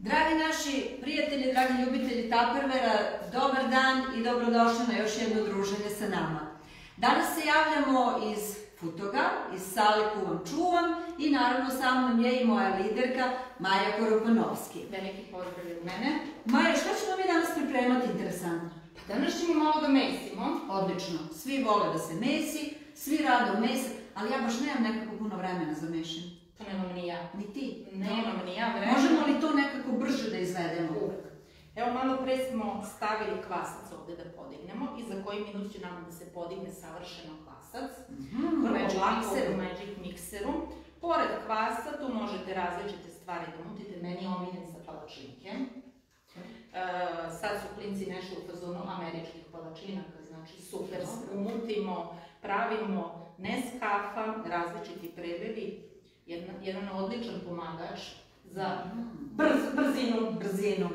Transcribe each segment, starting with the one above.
Dragi naši prijatelji, dragi ljubitelji Tupperwarea, dobar dan i dobrodošli na još jedno druženje sa nama. Danas se javljamo iz Futoga, iz sale Kuvam čuvam i naravno sa mnom je i moja liderka Maja Koropanovski. Veliki pozdrav od mene. Maja, što ćemo mi danas pripremati interesantno? Pa danas ćemo malo da mesimo. Odlično, svi vole da se mesi, svi rado mese, ali ja baš nemam nekako puno vremena za mešanje. To nemam ni ja. Ni ti? Nemam ni ja vremena. Možemo li to nekako brže da izvedemo? Evo, malo pre smo stavili kvasac ovde da podignemo i za koji minut će nama da se podigne savršeno kvasac. U Magic Mixeru. Pored kvasa tu možete različite stvari da mutite. Meni je omiljen za palačinke. Sad su klinci nešto u fazonu američkih palačinaka, znači super umutimo, pravimo Nescafa, različiti predevi, jedan odličan pomagač za brzinu.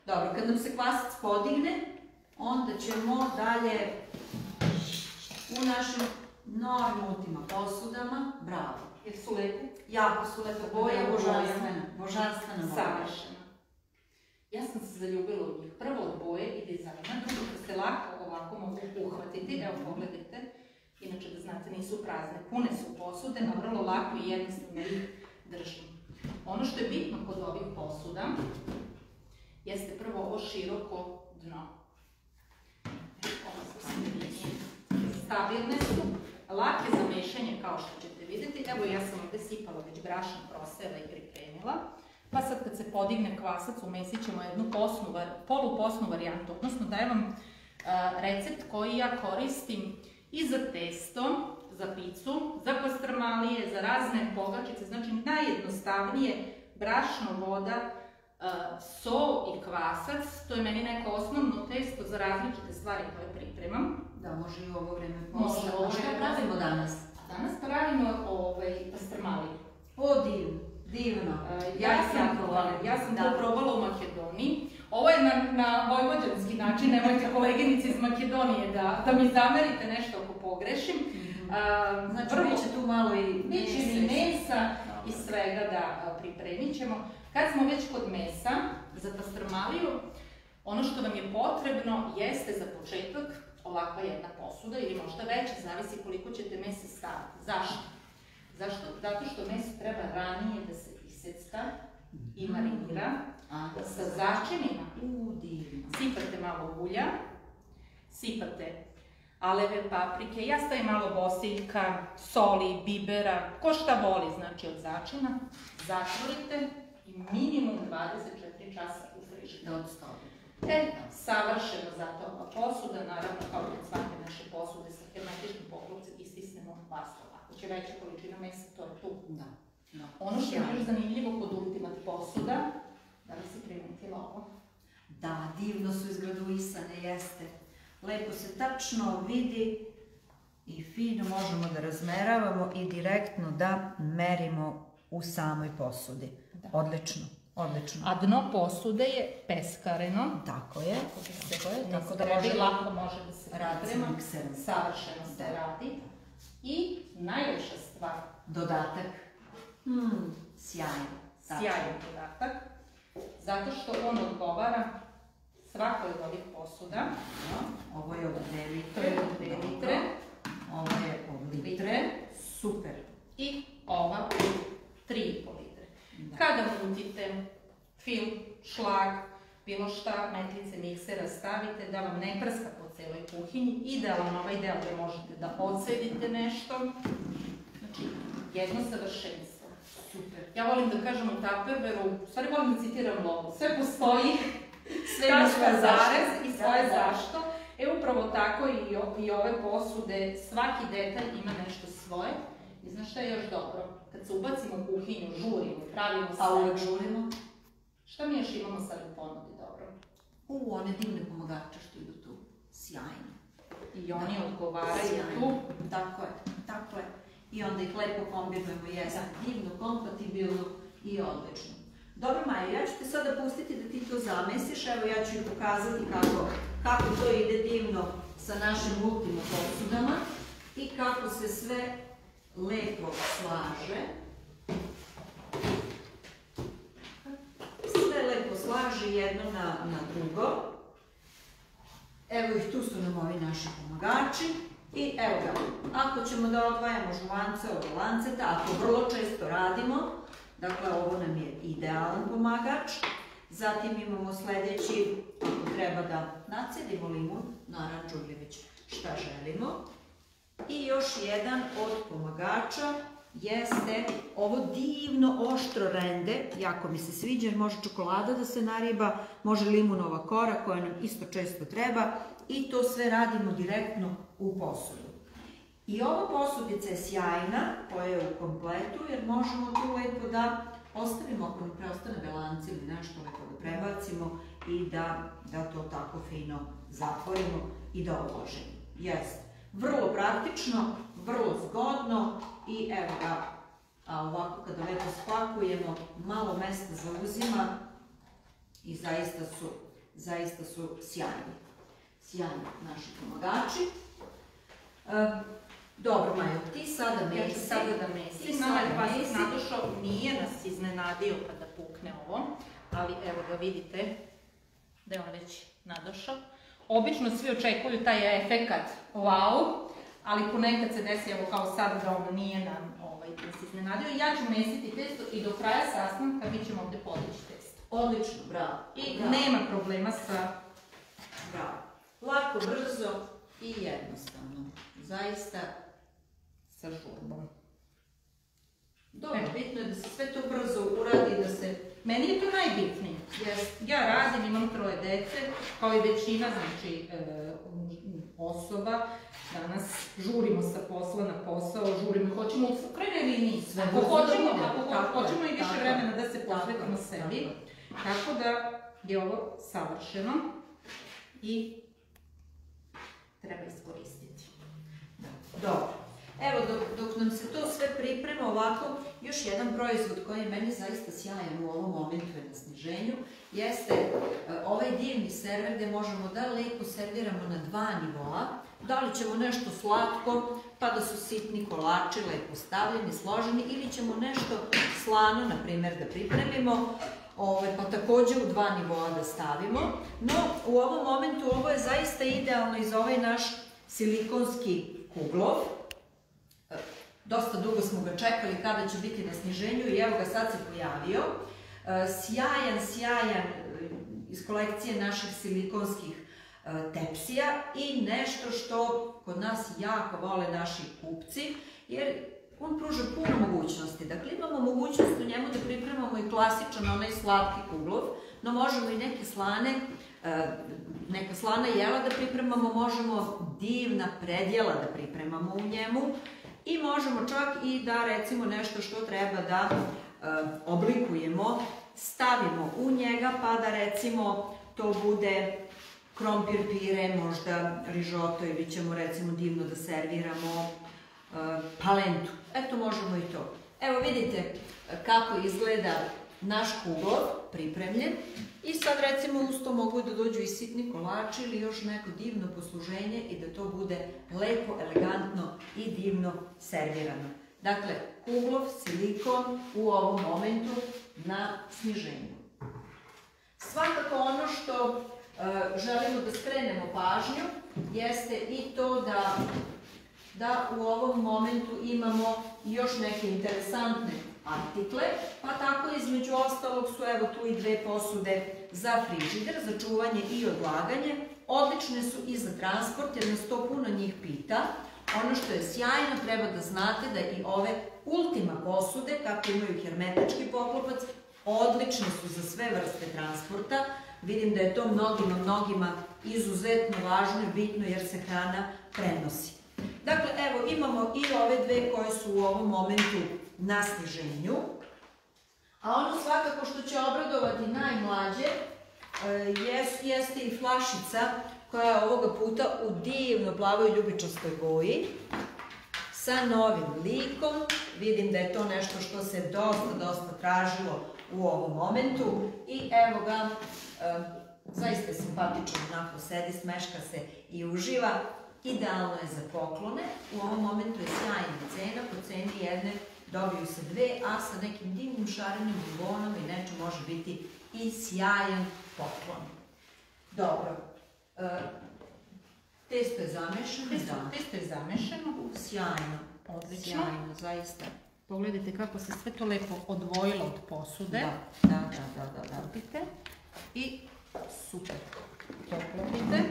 Dobro, kad nam se kvasac podigne, onda ćemo dalje u našim novim mutima posudama, bravo. Jer su lepe? Jako su lepe boje, božanstvena boja. Savršena. Ja sam se zaljubila u njih. Prvo od boje i dizajna, drugo da se lako ovako mogu uhvatiti, evo pogledajte. Inače da znate, nisu prazne, pune su posude, a vrlo lako i jednostavno ih držim. Ono što je bitno kod ovih posuda jeste prvo ovo široko dno. Stabilne su, lake za mešanje kao što ćete vidjeti. Evo ja sam ovde sipala već brašna proseva i pripremila. Pa sad kad se podigne kvasac, umesit ćemo jednu poluposnu varijantu, odnosno dajem vam recept koji ja koristim i za testo, za picu, za pastrmalije, za razne pogačice, znači najjednostavnije brašno, voda, so i kvasac, to je meni neko osnovno testo za različite stvari koje pripremam. Da, može i u ovo vreme posle. A što pravimo danas? Danas pravimo pastrmalije. O, divno. Ja sam to probala u Makedoniji. Ovo je na vojvođanski način, nemojte koleginici iz Makedonije da mi zamerite nešto ako pogrešim. Znači, biće tu malo i mesa i svega da pripremit ćemo. Kad smo već kod mesa, za pastrmaliju, ono što vam je potrebno jeste za početak ovakva jedna posuda ili možda veća, zavisi koliko ćete mesa staviti. Zašto? Zato što meso treba ranije da se isecka i marinira sa začinima. Sipate malo ulja, sipate aleve paprike, ja stavim malo bosiljka, soli, bibera, ko šta voli, znači od začina. Zatvorite i minimum 24 časa u frižideru. Savršeno zato ova posuda, naravno kao kod svake naše posude sa hermetičnim poklopcem istisnemo maslo. Ako će veća količina mesa, to je tu. Ono što je još zanimljivo kod Ultimat posuda, da li si primetila ovo? Da, divno su izgraduisane, jeste. Lepo se tačno vidi i fino možemo da razmeravamo i direktno da merimo u samoj posudi. Odlično. A dno posude je peskareno. Tako je. Tako da lako može da se priprema. Savršeno se radi. I najveća stvar. Dodatak. Sjajan. Sjajan dodatak. Zato što on odgovara svakoj od ovih posuda. Ovo je od 2 litre. To je od 2 litre. Ovo je od litre. Super. I ova 3,5 litre. Kada mutite film, šlag, bilo šta, metrice miksera stavite da vam ne prska po celoj kuhinji. Idealan ovaj deo gde možete da odsedite nešto. Znači, jedno savršenstvo. Super. Ja volim da kažem u Tupperwareu, u stvari volim da citiram Lovu, sve postoji, sve ima svoje zarez i svoje zašto. Upravo tako i ove posude, svaki detalj ima nešto svoje. I znaš šta je još dobro? Kad se ubacimo u kuhinju, žurimo, pravimo sve. A uvek žurimo? Šta mi još imamo sad u ponudi dobro? One divne pomagače što idu tu. Sjajno. I oni odgovaraju tu. Tako je. I onda ih lepo kombinujemo, divno, kompatibilno i odlično. Dobro, Maja, ja ću te sada pustiti da ti to zamesiš. Evo, ja ću ti pokazati kako to ide divno sa našim multima posudama i kako se sve lepo slaže. Sve jedno na drugo. Evo ih, tu su nam ovi naši pomagači. I evo ga, ako ćemo da odvajamo žuvance od lanceta, ako vrlo često radimo, dakle ovo nam je idealan pomagač. Zatim imamo sledeći, ako treba da nacedimo limun, naranču ili već šta želimo. I još jedan od pomagača jeste ovo divno oštro rende, jako mi se sviđa jer može čokolada da se nariba, može limunova kora koja nam isto često treba i to sve radimo direktno u posudu. I ova posudica je sjajna, koja je u kompletu, jer možemo tu lepo da ostavimo, ako nam preostane belanci ili nešto, lepo da prebacimo i da to tako fino zatvorimo i da odložimo. Jeste. Vrlo praktično, vrlo zgodno i evo ga, a ovako kada lepo spakujemo, malo mesta zauzima i zaista su sjajni. Sjajni naši pomagači. Dobro, Majo, ti sada mesi. Ja ću sada da mesim. Mama je pas nadošao, nije nas iznenadio kada pukne ovo, ali evo ga vidite da je on već nadošao. Obično svi očekuju taj efekat wow, ali ponekad se desi, evo kao sad, da on nije nam se iznenadio. Ja ću mesiti testo i do kraja sastanka mi ćemo ovde podići testo. Odlično, bravo. I nema problema sa... Bravo. Lako, brzo i jednostavno. Zaista sa žurbom. Dobro, bitno je da se sve to brzo uradi, da se... Meni je to najbitnije. Ja radim, imam 3 dece, kao i većina, znači, osoba. Danas žurimo sa posla na posao, žurimo, hoćemo u krajnjoj liniji. Ako hoćemo i više vremena da se posvetimo sebi. Tako da je ovo savršeno i treba iskoristiti. Dobro. Evo, dok nam se to sve priprema ovako, još jedan proizvod koji je meni zaista sjajan u ovom momentu na sniženju, jeste ovaj divni server gde možemo da lepo serviramo na 2 nivoa. Da li ćemo nešto slatko, pa da su sitni kolači lepo stavljeni, složeni, ili ćemo nešto slano, na primjer, da pripremimo, pa takođe u 2 nivoa da stavimo. No, u ovom momentu ovo je zaista idealno i za ovaj naš silikonski kuglov. Dosta dugo smo ga čekali kada će biti na sniženju i evo ga sad se pojavio. Sjajan iz kolekcije naših silikonskih tepsija i nešto što kod nas jako vole naši kupci, jer on pruža puno mogućnosti. Dakle, imamo mogućnost u njemu da pripremamo i klasičan onaj slatki kuglov, no možemo i neka slana jela da pripremamo, možemo divna predjela da pripremamo u njemu i možemo čak i da recimo nešto što treba da oblikujemo, stavimo u njega pa da recimo to bude krompir pire, možda rižoto ili ćemo recimo divno da serviramo palentu. Eto, možemo i to. Evo vidite kako izgleda naš kuglov pripremljen i sad recimo uz to mogu da dođu i sitni kolači ili još neko divno posluženje i da to bude lepo, elegantno i divno servirano. Dakle, kuglov, silikon u ovom momentu na sniženju. Svakako ono što želimo da skrenemo pažnju jeste i to da u ovom momentu imamo još neke interesantne artikle, pa tako između ostalog su evo tu i 2 posude za frižider, za čuvanje i odlaganje. Odlične su i za transport jer nas to puno njih pita. Ono što je sjajno, treba da znate da i ove Ultima posude, kako imaju hermetički poklopac, odlične su za sve vrste transporta. Vidim da je to mnogima izuzetno važno i bitno jer se hrana prenosi. Dakle, evo imamo i ove 2 koje su u ovom momentu na sniženju. A ono svakako što će obradovati najmlađe jeste i flašica koja je ovoga puta u divno plavoj ljubičastoj boji sa novim likom. Vidim da je to nešto što se dosta tražilo u ovom momentu i evo ga, zaista je simpatičan, onako sedi, smeška se i uživa. Idealno je za poklone, u ovom momentu je sjajna cena, po ceni jedne dobiju se 2, a sa nekim divnim šarenim bombonom i nečem može biti i sjajan poklon. Dobro. Testo je zamešano? Testo je zamešano. Sjajno. Odlično. Sjajno, zaista. Pogledajte kako se sve to lepo odvojilo od posude. Da. Trpite. I super. To klopite.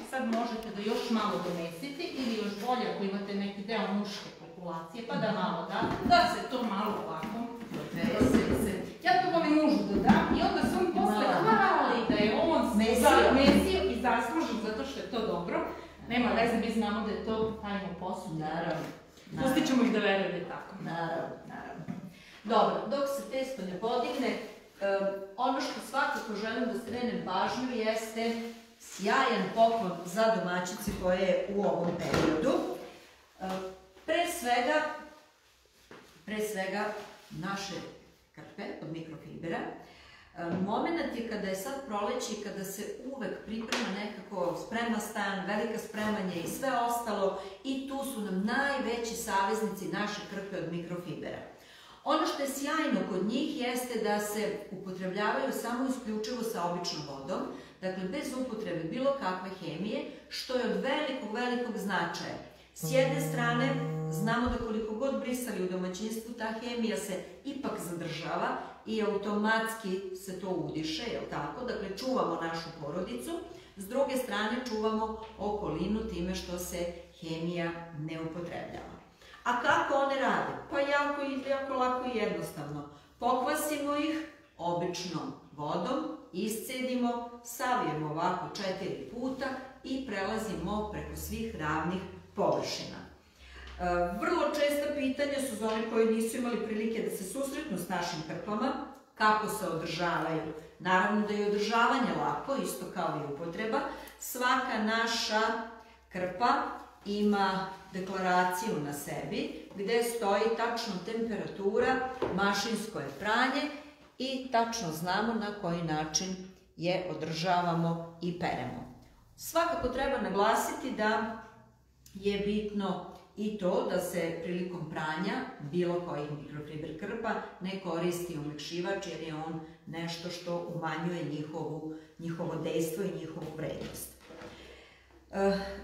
Sad možete da još malo domestite ili još bolje ako imate neki deo muške populacije, pa da malo da se to malo ovako dovese. Ja to volim mužu da dam i onda se on posle hvali da je on mesio i zaslužen zato što je to dobro. Nema veze, mi znamo da je to tajno posud. Naravno. Pustit ćemo ih da veruju da je tako. Naravno. Dobro, dok se testo ne podigne, ono što svakako želim da skrenem pažnju jeste sjajan poklon za domaćice koje je u ovom periodu. Pre svega naše krpe od mikrofibera. Moment je kada je sad proleće i kada se uvek priprema nekako sprema stan, velika spremanja i sve ostalo i tu su nam najveći saveznici naše krpe od mikrofibera. Ono što je sjajno kod njih jeste da se upotrebljavaju samo isključivo sa običnom vodom, dakle bez upotrebe bilo kakve hemije, što je od velikog značaja. S jedne strane, znamo da koliko god brisali u domaćinstvu, ta hemija se ipak zadržava i automatski se to udiše, jel tako? Dakle, čuvamo našu porodicu, s druge strane čuvamo okolinu time što se hemija ne upotrebljava. A kako one rade? Pa jako lako i jednostavno. Pokvasimo ih običnom vodom, iscedimo, savijemo ovako 4 puta i prelazimo preko svih ravnih površina. Vrlo česta pitanja su za one koji nisu imali prilike da se susretnu s našim krpama, kako se održavaju. Naravno da je održavanje lako, isto kao i upotreba. Svaka naša krpa ima deklaraciju na sebi gde stoji tačno temperatura, mašinsko je pranje i tačno znamo na koji način je održavamo i peremo. Svakako treba naglasiti da je bitno i to da se prilikom pranja bilo kojih mikrofiber krpa ne koristi umekšivač jer je on nešto što umanjuje njihovo dejstvo i njihovu vrednost.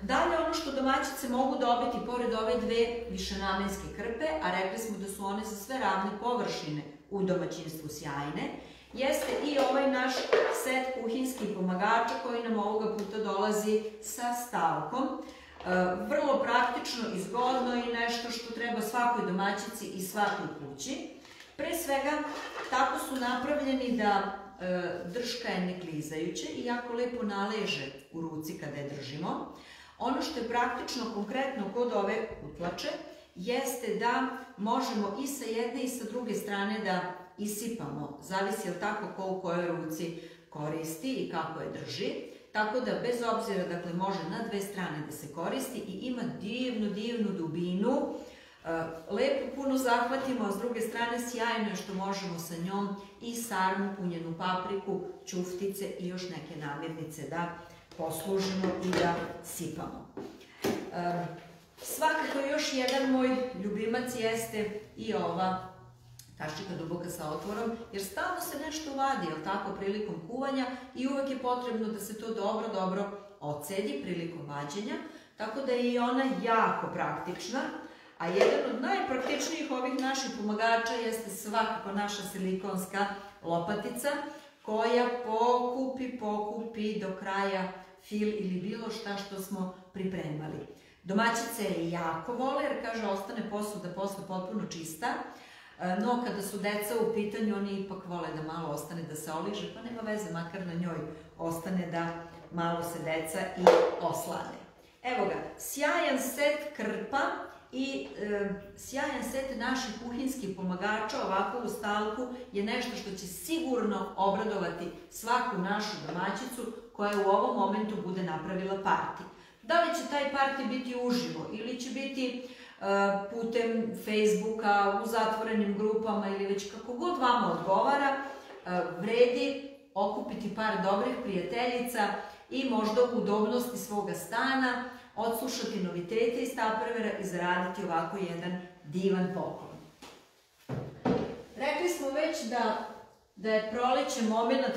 Dalje, ono što domaćice mogu dobiti pored ove dve višenamenske krpe, a rekli smo da su one za sve ravne površine u domaćinstvu sjajne, jeste i ovaj naš set kuhinskih pomagača koji nam ovoga puta dolazi sa stavkom. Vrlo praktično i zgodno i nešto što treba svakoj domaćici i svakoj kući. Pre svega, tako su napravljeni da drška je neklizajuća i jako lepo naleže u ruci kada je držimo. Ono što je praktično konkretno kod ove kutlače jeste da možemo i sa jedne i sa druge strane da isipamo, zavisi li tako ko u kojoj ruci koristi i kako je drži. Tako da bez obzira, dakle, može na dve strane da se koristi i ima divnu dubinu. Lepo puno zahvatimo, a s druge strane sjajno je što možemo sa njom i sarmu, punjenu papriku, ćuftice i još neke namirnice da poslužimo i da sipamo. Svakako još jedan moj ljubimac jeste i ova kašika duboka sa otvorom, jer stalno se nešto vadi, jel tako, prilikom kuvanja i uvek je potrebno da se to dobro ocedi prilikom vađenja, tako da je i ona jako praktična, a jedan od najpraktičnijih ovih naših pomagača jeste svakako naša silikonska lopatica, koja pokupi do kraja fil ili bilo šta što smo pripremali. Domaćice je jako vole, jer kaže, ostane posuda posle potpuno čista, no kada su deca u pitanju, oni ipak vole da malo ostane da se oliže, pa nema veze, makar na njoj ostane da malo se deca i oslade. Evo ga, sjajan set krpa i sjajan set naših kuhinskih pomagača ovako u stalku je nešto što će sigurno obradovati svaku našu domaćicu koja u ovom momentu bude napravila parti. Da li će taj parti biti uživo ili će biti putem Facebooka, u zatvorenim grupama ili već kako god vama odgovara, vredi okupiti par dobrih prijateljica i možda u udobnosti svoga stana odslušati novitete iz Tupperwarea i zaraditi ovako jedan divan poklon. Rekli smo već da da je proleće moment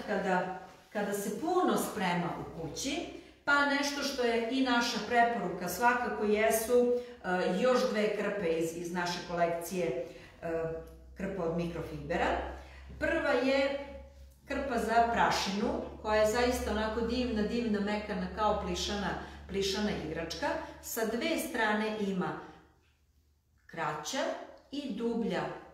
kada se puno sprema u kući, pa nešto što je i naša preporuka svakako jesu još 2 krpe iz naše kolekcije krpa od mikrofibera. Prva je krpa za prašinu, koja je zaista onako divna, mekana, kao plišana igračka. Sa 2 strane ima kraća i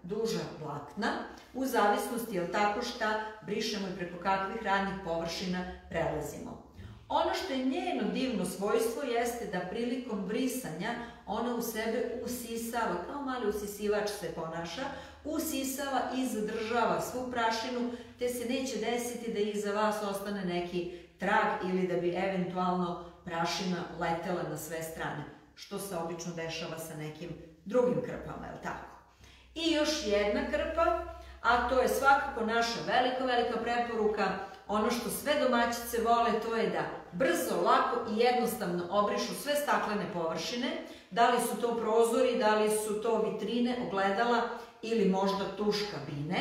duža vlakna, u zavisnosti od tako šta brišemo i preko kakvih radnih površina prelazimo. Ono što je njeno divno svojstvo jeste da prilikom brisanja ona u sebe usisava, kao mali usisivač se ponaša, usisava i zadržava svu prašinu, te se neće desiti da iza vas ostane neki trag ili da bi eventualno prašina letela na sve strane, što se obično dešava sa nekim drugim krpama, je li tako? I još jedna krpa, a to je svakako naša velika preporuka, ono što sve domaćice vole, to je da brzo, lako i jednostavno obrišu sve staklene površine, da li su to prozori, da li su to vitrine, ogledala ili možda tuš kabine.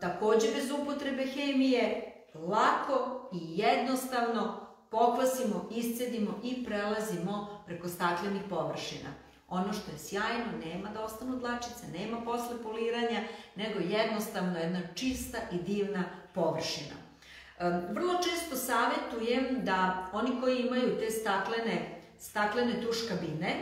Takođe bez upotrebe hemije, lako i jednostavno pokvasimo, iscedimo i prelazimo preko staklenih površina. Ono što je sjajno, nema da ostanu dlačice, nema posle poliranja, nego jednostavno jedna čista i divna površina. Vrlo često savjetujem da oni koji imaju te staklene tuš kabine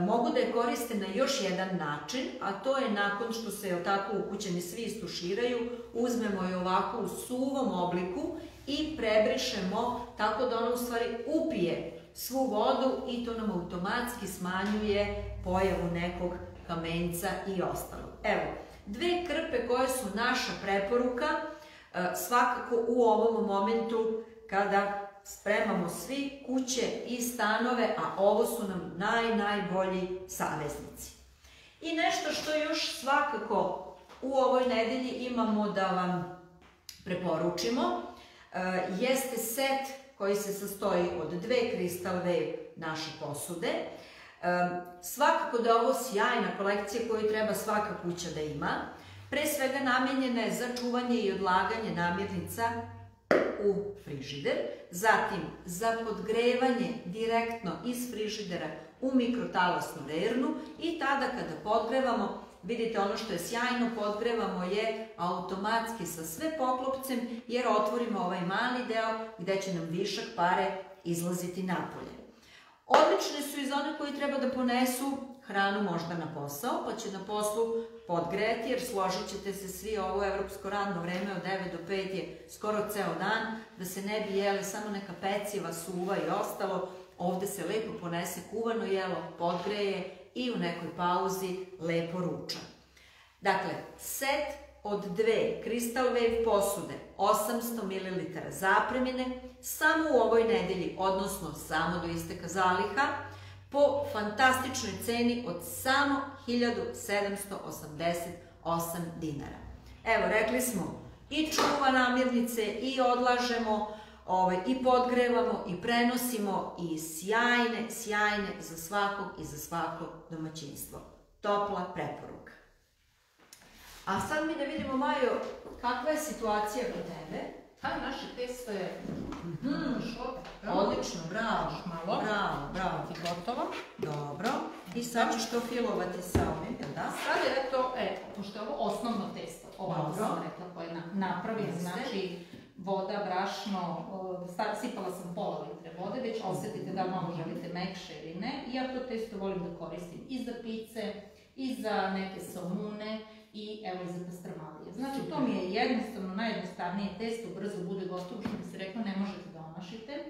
mogu da je koriste na još jedan način, a to je nakon što se tako ukućeni svi istuširaju, uzmemo je ovako u suvom obliku i prebrišemo tako da ona u stvari upije svu vodu i to nam automatski smanjuje pojavu nekog kamenca i ostalo. Evo, 2 krpe koje su naša preporuka, svakako u ovom momentu kada spremamo svi kuće i stanove, a ovo su nam najbolji saveznici. I nešto što još svakako u ovoj nedelji imamo da vam preporučimo, jeste set koji se sastoji od 2 Crystal Wave naše posude. Svakako da je ovo sjajna kolekcija koju treba svaka kuća da ima. Pre svega namenjena je za čuvanje i odlaganje namirnica u frižider, zatim za podgrevanje direktno iz frižidera u mikrotalasnu rernu i tada kada podgrevamo, vidite ono što je sjajno, podgrevamo je automatski sa sve poklopcem jer otvorimo ovaj mali deo gde će nam višak pare izlaziti napolje. Odlične su i za one koji treba da ponesu hranu možda na posao, pa će na poslu podgrejati, jer složit ćete se svi, ovo evropsko radno vreme od 9 do 5 je skoro ceo dan, da se ne bi jeli samo neka peciva, suva i ostalo, ovde se lepo ponese kuvano jelo, podgreje i u nekoj pauzi lepo ruča. Dakle, set od 2 Crystal Wave posude, 800 ml zapremine, samo u ovoj nedelji, odnosno samo do isteka zaliha, po fantastičnoj ceni od samo 1788 dinara. Evo, rekli smo, i čuva namirnice, i odlažemo, i podgrevamo, i prenosimo, i sjajne za svakog i za svako domaćinstvo. Topla preporuka. A sad mi da vidimo, Majo, kakva je situacija kod tebe? A naše testo je odlično, bravo, bravo. I gotovo. Dobro. I sad ćeš to filovati sa ovim, jel da? Sad je to, pošto je ovo osnovno testo, ovako sam rekla koje napravim, znači voda, brašno, sipala sam pola litre vode, već osetite da malo želite mekše ili ne. I ja to testo volim da koristim i za pice, i za neke salmune, i evo i za pastrmalije. Znači to mi je jednostavno najjednostavnije testo, brzo bude gotovo, što bi se rekla, ne možete da omašite.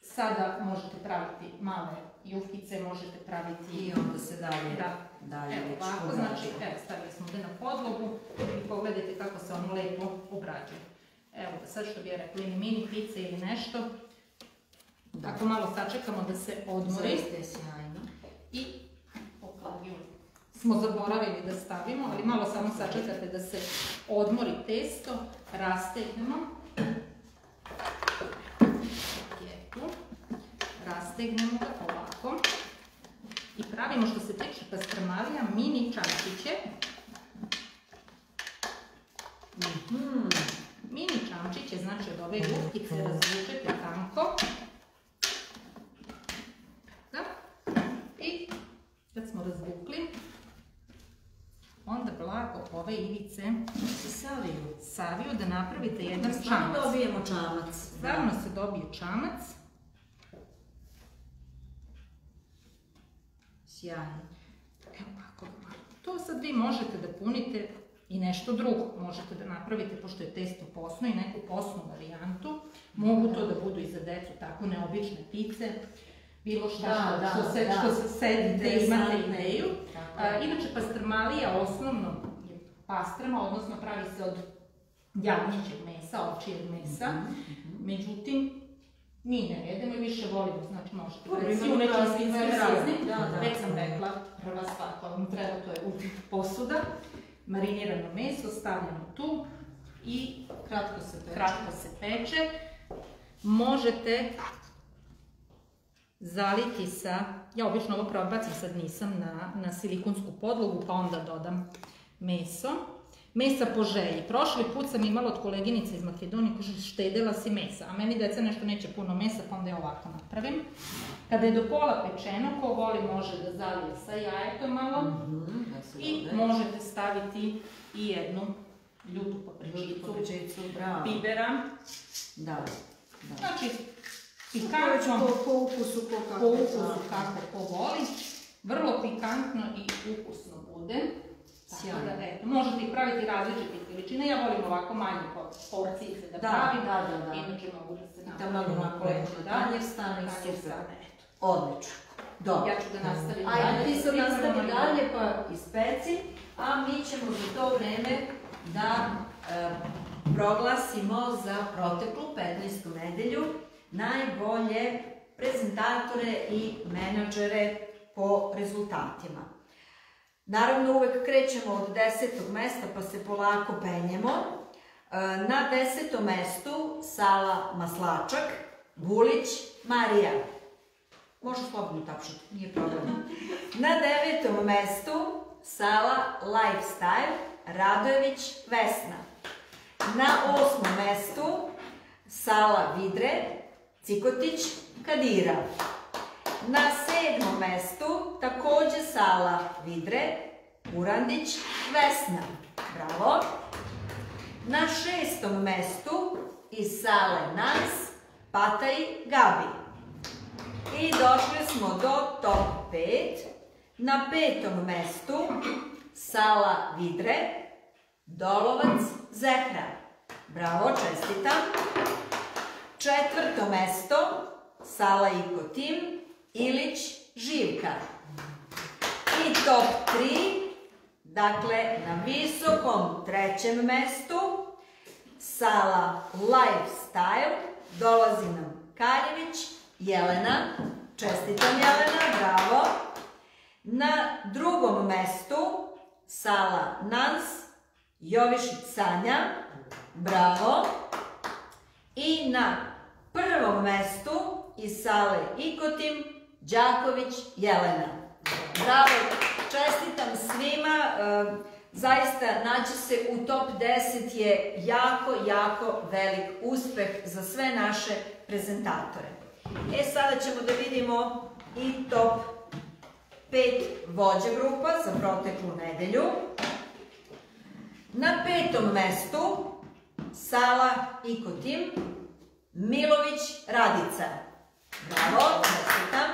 Sada možete praviti male jufkice, možete praviti i onda se dalje evo ovako, znači evo stavili smo ovde na podlogu i pogledajte kako se ono lepo obrađuje. Evo sad što bi ja rekla, mini pice ili nešto, ako malo sačekamo da se odmori. Zaista je sjajno. I smo zaboravili da stavimo, ali malo samo sačekate da se odmori testo, rastegnemo. Rastegnemo ga ovako i pravimo, što se tiče pastrmalija, mini čančiće. Mini čamčiće, znači od ove lupkice razvučete tanko. Da. I kad smo razvukli, onda blago ove ivice saviju da napravite jedan čamac. Stvarno dobijemo čamac. Stvarno se dobije čamac. Sjajno. Evo ovako. To sad vi možete da punite i nešto drugo. Možete da napravite, pošto je testo posno, i neku posnu varijantu. Mogu to da budu i za decu tako neobične pice. Bilo šta što se sedite, imate ideju. Inače, pastrmalija osnovno je pastrama, odnosno pravi se od jagnjećeg mesa, ovčijeg mesa. Međutim, mi ne jedemo i više volimo, znači možete praviti u nečem svinski. Već sam rekla, prva stvar koja vam treba, to je posuda, marinirano meso, stavljamo tu i kratko se peče. Možete zaliti sa, ja obično ovo prebacim, sad nisam, na silikonsku podlogu, pa onda dodam meso. Mesa po želji. Prošli put sam imala od koleginice iz Makedonije, kaže štedela si mesa, a meni deca nešto neće puno mesa, pa onda ja ovako napravim. Kada je do pola pečeno, ko voli može da zalije sa jajetom malo i možete staviti i jednu ljutu papričicu, bibera. Znači, pikantno, po ukusu kako ko voli, vrlo pikantno i ukusno bude. Možete ih praviti različitih veličina, ja volim ovako manje porcijice da pravim, inače mogu da se napravim ovako lepo na tanjer stane. Odlično. Dobro. Ja ću da nastavim dalje. Ajde, ti se nastavi dalje pa ispeci, a mi ćemo za to vreme da proglasimo za proteklu 15. nedelju najbolje prezentatore i menadžere po rezultatima. Naravno, uvek krećemo od 10. mesta pa se polako penjemo. Na 10. mestu Sala Maslačak, Gulić Marija. Može slobodno tapšati, nije problem. Na 9. mestu Sala Lifestyle, Radojević Vesna. Na 8. mestu Sala Vidre, Cikotić Kadira. Na 7. mestu takođe Sala Vidre, Urandić Vesna. Bravo. Na 6. mestu iz Sale Nas, Pataj Gabi. I došli smo do top 5. Na 5. mestu Sala Vidre, Dolovac Zehra. Bravo, čestitam. 4. mesto Sala Ikotim, Ilić Živka. I top 3, dakle na visokom 3. mestu Sala Lifestyle, dolazi nam Kaljević Jelena. Čestitam Jelena, bravo. Na 2. mestu Sala Nans, Jovišić Sanja, bravo. I na 1. mestu iz Sale Ikotim, Đaković Jelena. Bravo, čestitam svima, zaista naći se u top 10 je jako velik uspeh za sve naše prezentatore. Sada ćemo da vidimo i top 5 vođa grupa za proteklu nedelju. Na 5. mestu Sala Ikotim, Milović Radica. Bravo, čestitam.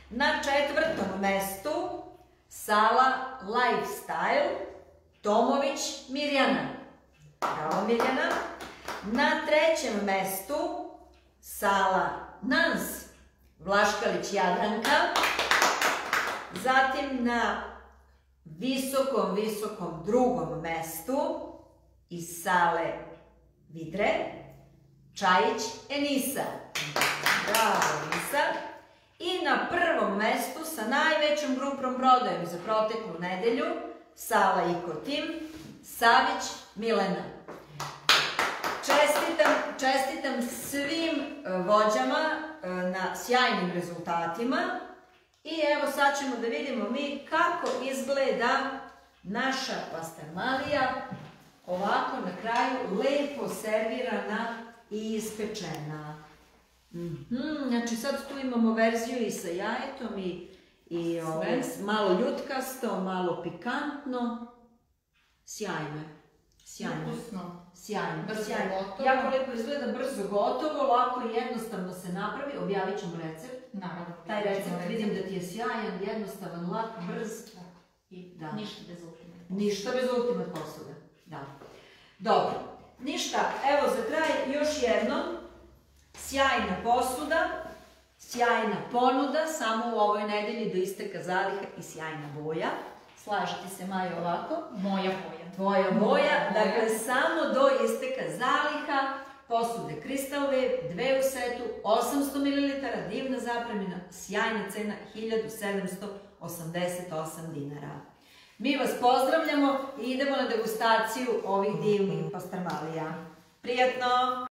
Na 4. mestu Sala Lifestyle, Tomović Mirjana. Bravo, Mirjana. Na 3. mestu Sala Nans, Vlaškalić Jadranka. Zatim na visokom 2. mestu iz Sale Vidre, Čajić Enisa. Bravo, Enisa. I na 1. mestu sa najvećom grupom prodajem za proteklu nedelju, Sala Ikotim, Savić Milena. Čestitam svim vođama na sjajnim rezultatima. I evo sad ćemo da vidimo mi kako izgleda naša pastrmalija ovako na kraju lepo servirana i ispečena. Znači sad tu imamo verziju i sa jajetom i malo ljutkasto, malo pikantno. Sjajno je. Sjajno. Jako lepo izgleda, brzo gotovo, lako i jednostavno se napravi. Objavit ćemo recept. Naravno. Taj recept vidim da ti je sjajan, jednostavan, lak, brz. I ništa bez ultimat posude. Ništa bez ultimat posude. Da. Dobro. Ništa, evo za kraj još jednom. Sjajna posuda, sjajna ponuda, samo u ovoj nedelji do isteka zaliha i sjajna boja. Slažete se, Maja, ovako? Moja boja. Tvoja boja. Dakle, samo do isteka zaliha, posude Crystal Wave, 2 u setu, 800 ml, divna zapremina, sjajna cena, 1788 dinara. Mi vas pozdravljamo i idemo na degustaciju ovih divnih pastrmalija. Prijatno!